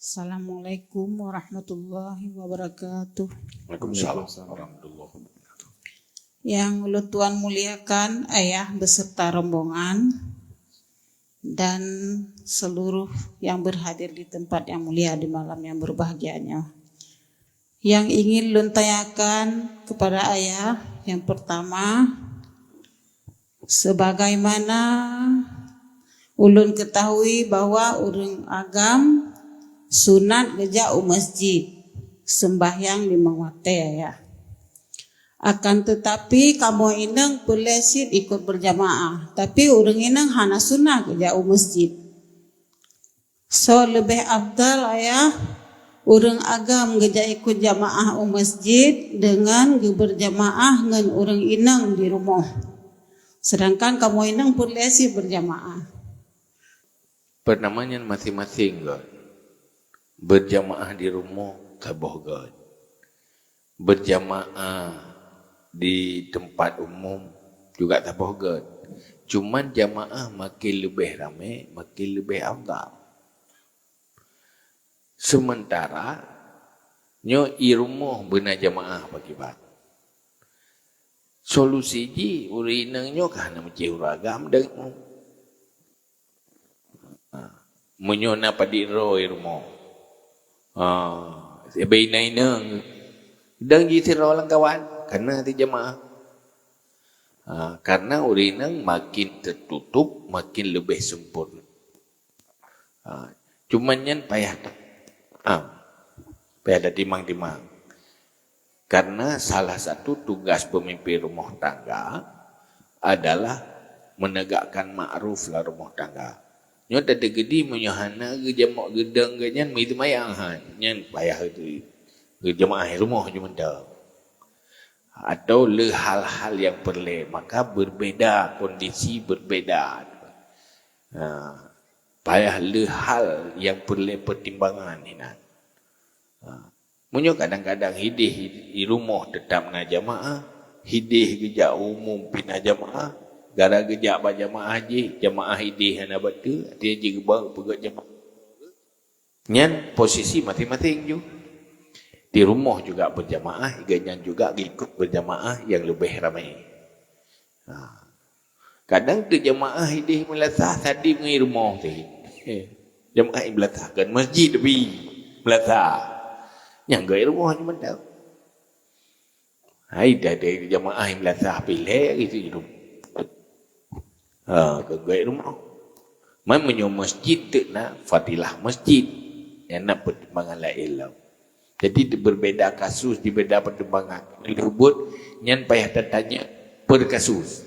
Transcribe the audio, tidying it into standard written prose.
Assalamualaikum warahmatullahi wabarakatuh. Waalaikumsalam warahmatullahi wabarakatuh. Yang ulun Tuhan muliakan ayah beserta rombongan dan seluruh yang berhadir di tempat yang mulia di malam yang berbahagianya. Yang ingin ulun tanyakan kepada ayah yang pertama, sebagaimana ulun ketahui bahwa urang agam sunat gejau masjid sembahyang lima waktu ya. Akan tetapi kamu inang pelesit ikut berjamaah, tapi urang inang hana sunat gejau masjid. So lebih afdal ya urang agam geja ikut jamaah masjid dengan berjamaah ngan urang inang di rumah. Sedangkan kamu inang pelesit berjamaah. Pernamanya masing-masing kan. Berjamaah di rumah taboh kan. Berjamaah di tempat umum juga taboh kan. Cuman jamaah makin lebih ramai, makin lebih afdal. Sementara nyo i rumah benar jamaah bagi bat. Solusi ji urinang nyo kana macam uragam dan menyona padi roy rumah. Sebaik nang dan ji siro lang kawan karena ti jamaah. Karena urinang makin tertutup, makin lebih sempurna. Cuman yan payah ada timang-timang. Karena salah satu tugas pemimpin rumah tangga adalah menegakkan ma'ruf lah rumah tangga. Nyo tadi gedi menyohana ke jamak gedang ganyan itu mayang nyan payah itu ke jamaah rumah cuma dah. Atau le hal-hal yang perlu maka berbeda kondisi berbeda. Payah le hal yang perlu pertimbangan ni nak. Munyo kadang-kadang hidih di rumah tetap na jamaah, hidih geja umum pina jamaah, gara geja ba jamaah je, jamaah hidih hana batu, dia je gebang pegat jamaah. Nyan posisi masing-masing ju. Di rumah juga berjamaah, iganyan juga ikut berjamaah yang lebih ramai. Kadang tu jamaah hidih melatah tadi mengi rumah tu. Jamaah melatah kan masjid tapi melatah. Yang gaya rumah cuma tahu. Hai dah dari jamaah yang melatah pilih gitu hidup. Ke gaya rumah. Menyo masjid tu nak fadilah masjid. Yang nak pertimbangan lain lah. Jadi berbeza kasus, berbeza pertimbangan. Disebut nyan payah tanya per kasus.